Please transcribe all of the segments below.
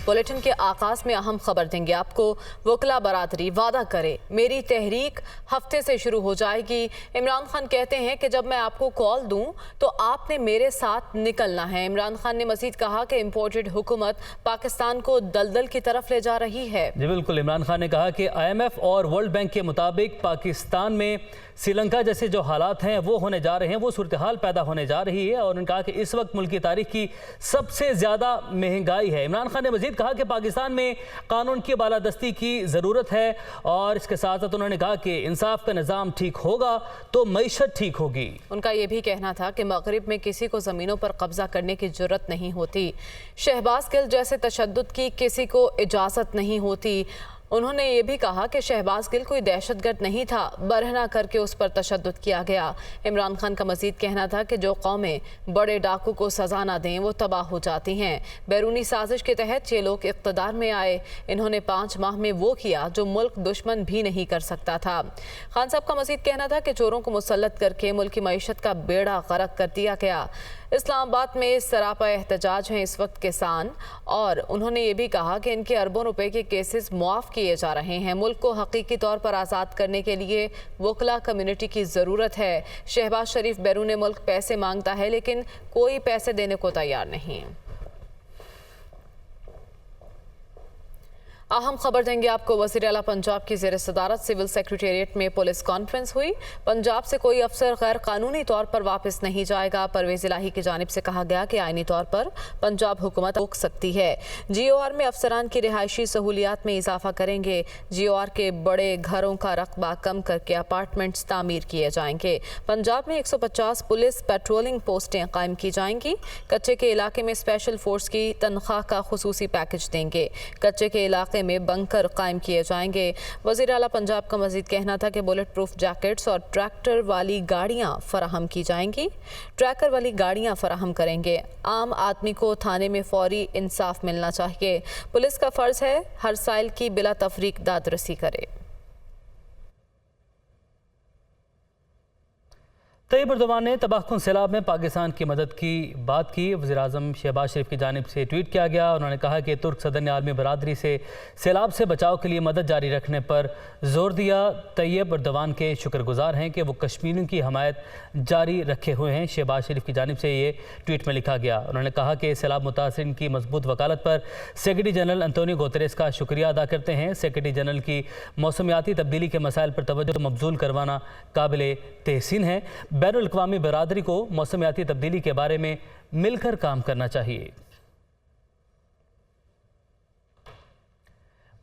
Bulletin के आगाज में अहम खबर देंगे आपको। वकला बरादरी वादा करे मेरी तहरीक हफ्ते से शुरू हो जाएगी। इमरान खान कहते हैं कि जब मैं आपको कॉल दूं तो आपने मेरे साथ निकलना है। इमरान खान ने मजीद कहा कि इम्पोर्टेड हुकूमत पाकिस्तान को दलदल की तरफ ले जा रही है। जी बिल्कुल, इमरान खान ने कहा कि IMF और वर्ल्ड बैंक के मुताबिक पाकिस्तान में श्रीलंका जैसे जो हालात हैं वो होने जा रहे हैं, वो सूरत हाल पैदा होने जा रही है। और उन्होंने कहा कि इस वक्त मुल्क की तारीख की सबसे ज़्यादा महंगाई है। इमरान खान ने मजीद कहा कि पाकिस्तान में कानून की बालादस्ती की ज़रूरत है और इसके साथ साथ उन्होंने कहा कि इंसाफ का निज़ाम ठीक होगा तो मईशत ठीक होगी। उनका ये भी कहना था कि मगरिब में किसी को ज़मीनों पर कब्जा करने की जुर्रत नहीं होती। शहबाज गिल जैसे तशद्दुद की किसी को इजाज़त नहीं होती। उन्होंने ये भी कहा कि शहबाज गिल कोई दहशतगर्द नहीं था, बरहना करके उस पर तशद्दुद किया गया। इमरान खान का मजीद कहना था कि जो कौमें बड़े डाकू को सज़ा ना दें वो तबाह हो जाती हैं। बैरूनी साजिश के तहत ये लोग इक़्तिदार में आए। इन्होंने 5 माह में वो किया जो मुल्क दुश्मन भी नहीं कर सकता था। खान साहब का मजीद कहना था कि चोरों को मुसल्लत करके मुल्क की मईशत का बेड़ा गर्क कर दिया गया। इस्लामाबाद में सरापा एहतजाज हैं इस वक्त किसान, और उन्होंने ये भी कहा कि इनके अरबों रुपए के केसेस मुआफ़ किए जा रहे हैं। मुल्क को हकीकी तौर पर आज़ाद करने के लिए वकला कम्युनिटी की ज़रूरत है। शहबाज शरीफ बैरून मुल्क पैसे मांगता है लेकिन कोई पैसे देने को तैयार नहीं। अहम खबर देंगे आपको। वज़ीर आला पंजाब की ज़ेर सदारत सिविल सेक्रेटेरिएट में पुलिस कॉन्फ्रेंस हुई। पंजाब से कोई अफसर गैर कानूनी तौर पर वापस नहीं जाएगा। परवेज़ इलाही की जानिब से कहा गया कि आईनी तौर पर पंजाब हुकूमत रोक सकती है। GOR में अफसरान की रिहायशी सहूलियात में इजाफा करेंगे। GOR के बड़े घरों का रकबा कम करके अपार्टमेंट्स तामीर किए जाएंगे। पंजाब में 150 पुलिस पेट्रोलिंग पोस्टें कायम की जाएंगी। कच्चे के इलाके में स्पेशल फोर्स की तनख्वाह का खुसूसी पैकेज देंगे। कच्चे के इलाके में बंकर कायम किए जाएंगे। वज़ीर आला पंजाब का मजीद कहना था कि बुलेट प्रूफ जैकेट्स और ट्रैक्टर वाली गाड़ियां फराहम की जाएंगी। ट्रैकर वाली गाड़ियां फराहम करेंगे। आम आदमी को थाने में फौरी इंसाफ मिलना चाहिए। पुलिस का फर्ज है हर साइल की बिला तफरीक दादरसी करे। तैयब एर्दोगान ने तबाहकुन सैलाब में पाकिस्तान की मदद की बात की। वज़ीर आज़म शहबाज शरीफ की जानिब से ट्वीट किया गया। उन्होंने कहा कि तुर्क सदर ने आलमी बरादरी से सैलाब से बचाव के लिए मदद जारी रखने पर जोर दिया। तैयब एर्दोगान के शुक्रगुजार हैं कि वो कश्मीरियों की हमायत जारी रखे हुए हैं। शहबाज शरीफ की जानिब से ये ट्वीट में लिखा गया। उन्होंने कहा कि सैलाब मुतासिरीन की मजबूत वकालत पर सेक्रेटरी जनरल अंतोनियो गुतेरेस का शुक्रिया अदा करते हैं। सेक्रेटरी जनरल की मौसमियाती तब्दीली के मसाइल पर तवज्जो मबजूल करवाना काबिल तहसीन है। बैनुल अक़वामी बरादरी को मौसमियाती तब्दीली के बारे में मिलकर काम करना चाहिए।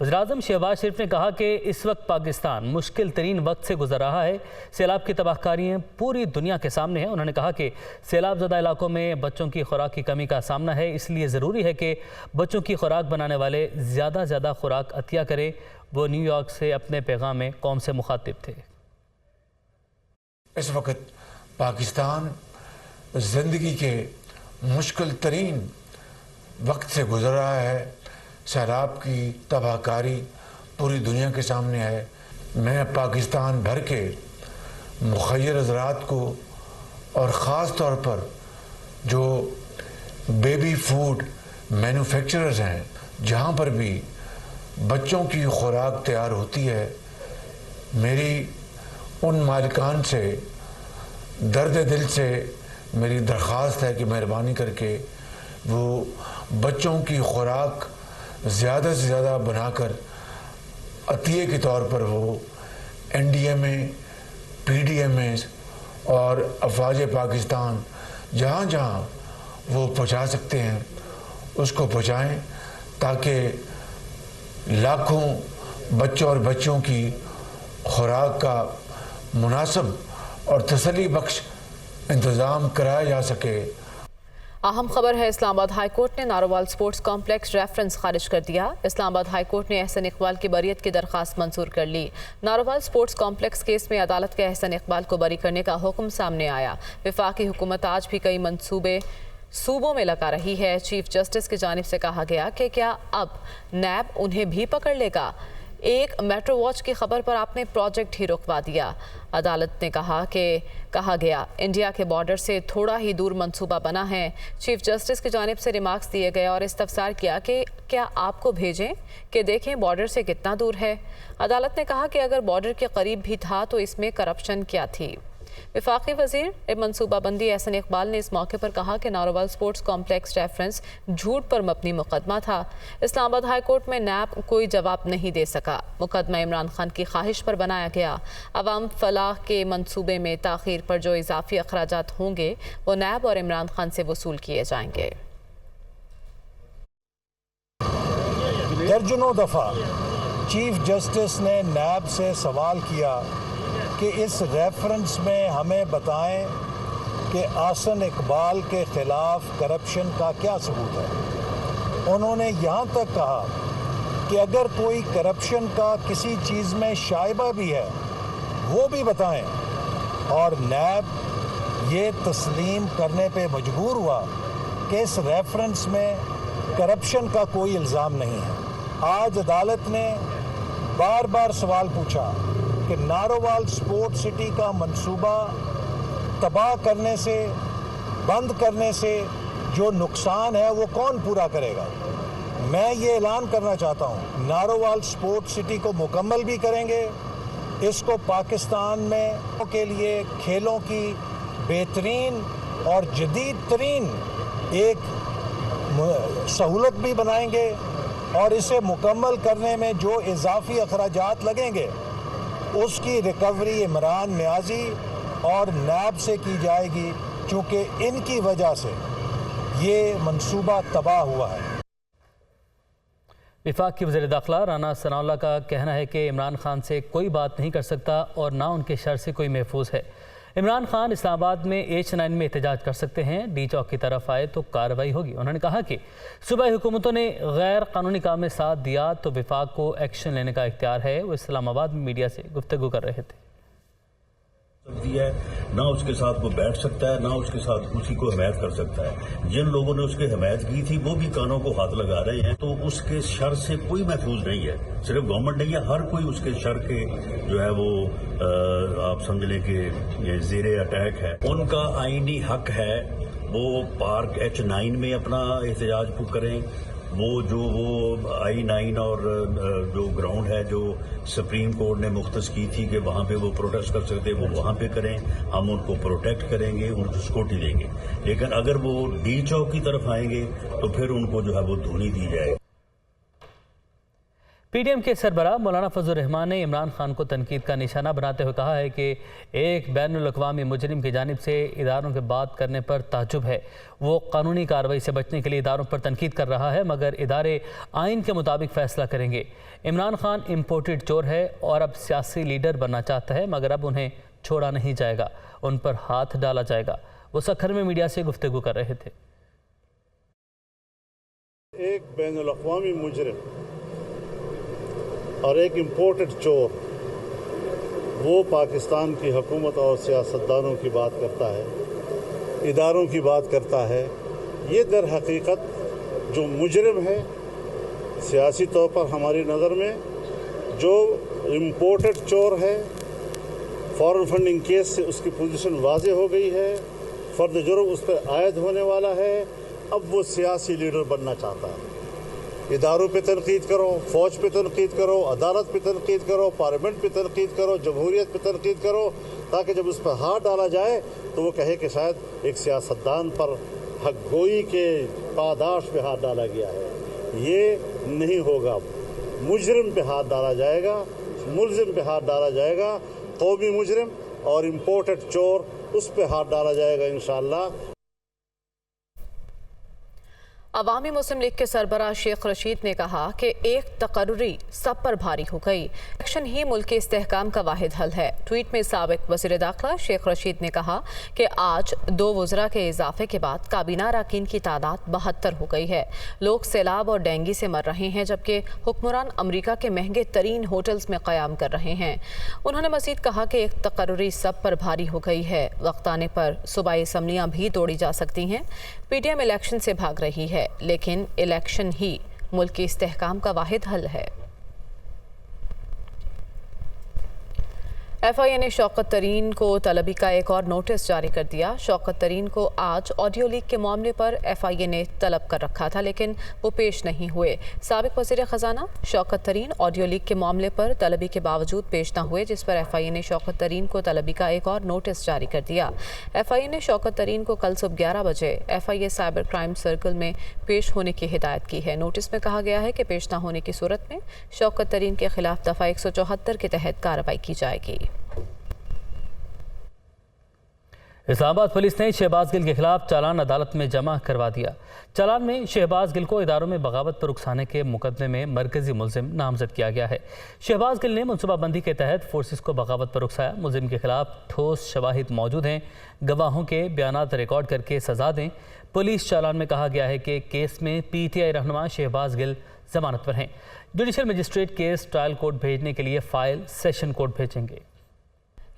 वज़ीर-ए-आज़म शहबाज शरीफ ने कहा कि इस वक्त पाकिस्तान मुश्किल तरीन वक्त से गुजर रहा है। सैलाब की तबाहकारियाँ पूरी दुनिया के सामने हैं। उन्होंने कहा कि सैलाब ज़दा इलाकों में बच्चों की खुराक की कमी का सामना है, इसलिए ज़रूरी है कि बच्चों की खुराक बनाने वाले ज़्यादा से ज़्यादा खुराक अतिया करें। वो न्यूयॉर्क से अपने पैगाम में कौम से मुखातिब थे। इस वक्त पाकिस्तान ज़िंदगी के मुश्किल तरीन वक्त से गुजर रहा है। सैलाब की तबाहकारी पूरी दुनिया के सामने है। मैं पाकिस्तान भर के मुखय्यर हज़रात को और ख़ास तौर पर जो बेबी फूड मैन्युफैक्चरर्स हैं, जहाँ पर भी बच्चों की खुराक तैयार होती है, मेरी उन मालिकान से दर्द दिल से मेरी दरख्वास्त है कि मेहरबानी करके वो बच्चों की खुराक ज़्यादा से ज़्यादा बनाकर अतिये के तौर पर वो NDMA, PDMA और अफवाज पाकिस्तान जहाँ जहाँ वो पहुँचा सकते हैं उसको पहुँचाएँ, ताकि लाखों बच्चों और बच्चों की खुराक का मुनासिब और तसल्ली बख्श इंतज़ाम कराया जा सके। अहम खबर है। इस्लामाबाद हाई कोर्ट ने नारोवाल स्पोर्ट्स कॉम्प्लेक्स रेफरेंस खारिज कर दिया। इस्लामाबाद हाई कोर्ट ने एहसन इकबाल की बरियत की दरख्वास्त मंजूर कर ली। नारोवाल स्पोर्ट्स कॉम्प्लेक्स केस में अदालत के एहसन इकबाल को बरी करने का हुक्म सामने आया। वफाकी हुकूमत आज भी कई मंसूबे सूबों में लगा रही है। चीफ जस्टिस की जानिब से कहा गया कि क्या अब नैब उन्हें भी पकड़ लेगा। एक मेट्रो वॉच की खबर पर आपने प्रोजेक्ट ही रुकवा दिया। अदालत ने कहा गया इंडिया के बॉर्डर से थोड़ा ही दूर मंसूबा बना है। चीफ जस्टिस की जानिब से रिमार्क्स दिए गए और इस्तफसार किया कि क्या आपको भेजें कि देखें बॉर्डर से कितना दूर है। अदालत ने कहा कि अगर बॉर्डर के करीब भी था तो इसमें करप्शन क्या थी। वफाकी वज़ीर मनसूबाबंदी एहसन इकबाल ने इस मौके पर कहा कि नारोवाल स्पोर्ट्स कॉम्प्लेक्स रेफरेंस झूठ पर मबनी मुकदमा था। इस्लामाबाद हाई कोर्ट में नैब कोई जवाब नहीं दे सका। मुकदमा इमरान खान की ख्वाहिश पर बनाया गया। अवाम फलाह के मंसूबे में ताख़ीर पर जो इजाफी अखराजात होंगे वो नैब और इमरान खान से वसूल किए जाएंगे। दर्जनों दफ़ा चीफ जस्टिस ने नैब से सवाल किया कि इस रेफरेंस में हमें बताएं कि आसन इकबाल के ख़िलाफ़ करप्शन का क्या सबूत है। उन्होंने यहाँ तक कहा कि अगर कोई करप्शन का किसी चीज़ में शाइबा भी है वो भी बताएं, और नैब ये तस्लीम करने पे मजबूर हुआ कि इस रेफरेंस में करप्शन का कोई इल्ज़ाम नहीं है। आज अदालत ने बार बार सवाल पूछा कि नारोवाल स्पोर्ट सिटी का मंसूबा तबाह करने से, बंद करने से जो नुकसान है वो कौन पूरा करेगा। मैं ये ऐलान करना चाहता हूँ, नारोवाल स्पोर्ट सिटी को मुकम्मल भी करेंगे। इसको पाकिस्तान में के लिए खेलों की बेहतरीन और जदीद तरीन एक सहूलत भी बनाएंगे, और इसे मुकम्मल करने में जो इजाफी अखराजात लगेंगे उसकी रिकवरी इमरान नियाजी और नैब से की जाएगी, क्योंकि इनकी वजह से ये मंसूबा तबाह हुआ है। वफाक की वज़ीर दाखिला राना सनाउल्लाह का कहना है कि इमरान खान से कोई बात नहीं कर सकता और ना उनके शर से कोई महफूज है। इमरान खान इस्लामाबाद में H9 में एहतजाज कर सकते हैं, डी चौक की तरफ आए तो कार्रवाई होगी। उन्होंने कहा कि सूबाई हुकूमतों ने गैर कानूनी काम में साथ दिया तो वफाक को एक्शन लेने का इख्तियार है। वो इस्लामाबाद में मीडिया से गुफ्तगू कर रहे थे। है ना उसके साथ वो बैठ सकता है, ना उसके साथ उसी को हिमायत कर सकता है। जिन लोगों ने उसकी हिमायत की थी वो भी कानों को हाथ लगा रहे हैं, तो उसके शर से कोई महफूज नहीं है। सिर्फ गवर्नमेंट नहीं है, हर कोई उसके शर के जो है वो आप समझ लें कि ज़ेरे अटैक है। उनका आईनी हक है वो पार्क H9 में अपना एहतजाज करें। वो I9 और जो ग्राउंड है जो सुप्रीम कोर्ट ने मुख्तस की थी कि वहाँ पे वो प्रोटेस्ट कर सकते, वो वहाँ पे करें। हम उनको प्रोटेक्ट करेंगे, उनको सिक्योरिटी देंगे। लेकिन अगर वो डी चौक की तरफ आएंगे तो फिर उनको जो है वो धोनी दी जाएगी। PDM के सरबराह मौलाना फजल रहमान ने इमरान खान को तनकीद का निशाना बनाते हुए कहा है कि एक बैनुल-अक़वामी मुजरिम की जानिब से इदारों के बात करने पर ताज्जुब है। वो कानूनी कार्रवाई से बचने के लिए इदारों पर तनकीद कर रहा है, मगर इदारे आइन के मुताबिक फ़ैसला करेंगे। इमरान खान इम्पोर्टेड चोर है और अब सियासी लीडर बनना चाहता है, मगर अब उन्हें छोड़ा नहीं जाएगा, उन पर हाथ डाला जाएगा। वो सखर में मीडिया से गुफ्तगू कर रहे थे। एक बैनुल-अक़वामी मुजरिम और एक इम्पोर्टेड चोर, वो पाकिस्तान की हुकूमत और सियासतदानों की बात करता है, इदारों की बात करता है। ये दर हकीकत जो मुजरिम है सियासी तौर पर हमारी नज़र में, जो इम्पोर्टेड चोर है, फॉरेन फंडिंग केस से उसकी पोजीशन वाज़े हो गई है, फ़र्द जुर्म उस पर आयद होने वाला है। अब वो सियासी लीडर बनना चाहता है। इदारों पे तनकीद करो, फ़ौज पे तनकीद करो, अदालत पे तनकीद करो, पार्लियामेंट पे तनकीद करो, जमहूरियत पे तनकीद करो, ताकि जब उस पर हाथ डाला जाए तो वो कहे कि शायद एक सियासतदान पर हक गोई के पादाश पे हाथ डाला गया है। ये नहीं होगा। मुजरिम पे हाथ डाला जाएगा, मुलजिम पे हाथ डाला जाएगा, कौमी मुजरिम और इम्पोर्टेड चोर उस पे हाथ डाला जाएगा इंशाअल्लाह। अवामी मुस्लिम लीग के सरबराह शेख रशीद ने कहा कि एक तकर्री सब पर भारी हो गई, एक्शन ही मुल्क के इस्तेहकाम का वाहिद हल है। ट्वीट में साबिक वज़ीर दाखिला शेख रशीद ने कहा कि आज 2 वज़रा के इजाफे के बाद काबीना अरकान की तादाद 72 हो गई है। लोग सैलाब और डेंगू से मर रहे हैं, जबकि हुक्मरान अमरीका के महंगे तरीन होटल्स में क़याम कर रहे हैं। उन्होंने मज़ीद कहा कि एक तकर्री सब पर भारी हो गई है, वक्त आने पर सूबाई असम्बलियाँ भी तोड़ी जा सकती हैं। PDM इलेक्शन से भाग रही है, लेकिन इलेक्शन ही मुल्क के इस्तेहकाम का वाहिद हल है। FIA ने शौकत तरीन को तलबी का एक और नोटिस जारी कर दिया। शौकत तरीन को आज ऑडियो लीक के मामले पर FIA ने तलब कर रखा था, लेकिन वो पेश नहीं हुए। साबिक वज़ीर ख़जाना शौकत तरीन ऑडियो लीक के मामले पर तलबी के बावजूद पेश न हुए, जिस पर FIA ने शौकत तरीन को तलबी का एक और नोटिस जारी कर दिया। FIA ने शौकत तरीन को कल सुबह 11 बजे FIA साइबर क्राइम सर्कल में पेश होने की हिदायत की है। नोटिस में कहा गया है कि पेश न होने की सूरत में शौकत तरीन के खिलाफ दफ़ा 174 के तहत कार्रवाई की जाएगी। इस्लामाबाद पुलिस ने शहबाज गिल के खिलाफ चालान अदालत में जमा करवा दिया। चालान में शहबाज गिल को इदारों में बगावत पर उकसाने के मुकदमे में मरकजी मुलजिम नामजद किया गया है। शहबाज गिल ने मनसूबाबंदी के तहत फोर्सेस को बगावत पर उकसाया। मुलजिम के खिलाफ ठोस शवाहिद मौजूद हैं। गवाहों के बयानात रिकॉर्ड करके सजा दें। पुलिस चालान में कहा गया है कि केस में PTI रहनुमा शहबाज गिल जमानत पर हैं। Judicial magistrate case trial court भेजने के लिए फाइल सेशन कोर्ट भेजेंगे।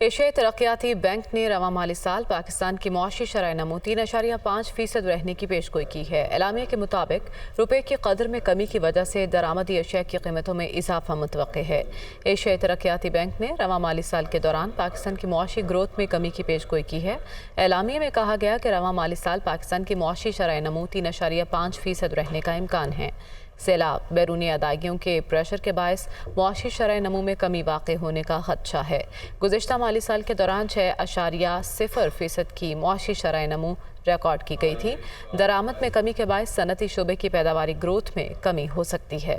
एशियाई तरक्याती बैंक ने रवा माली साल पाकिस्तान की मुआशी शरह नमू 3.5% रहने की पेशगोई की है। एलामिया के मुताबिक रुपये की कदर में कमी की वजह से दरामदी अशिया की कीमतों में इजाफा मुतवक्के है। एशियाई तरक्याती बैंक ने रवा माली साल के दौरान पाकिस्तान की मुआशी ग्रोथ में कमी की पेशगोई की है। एलामिया में कहा गया कि रवा माली साल पाकिस्तान की मुआशी शरह नमू 3.5% रहने का इम्कान है। सैलाब, बैरूनी अदायगियों के प्रेशर के बायस मुआशी शरह नमू में कमी वाक़ होने का खदशा है। गुज़िश्ता माली साल के दौरान 6.0% की मुआशी शरह नमू रिकॉर्ड की गई थी। दरामद में कमी के बायस सनती शोबे की पैदावारी ग्रोथ में कमी हो सकती है।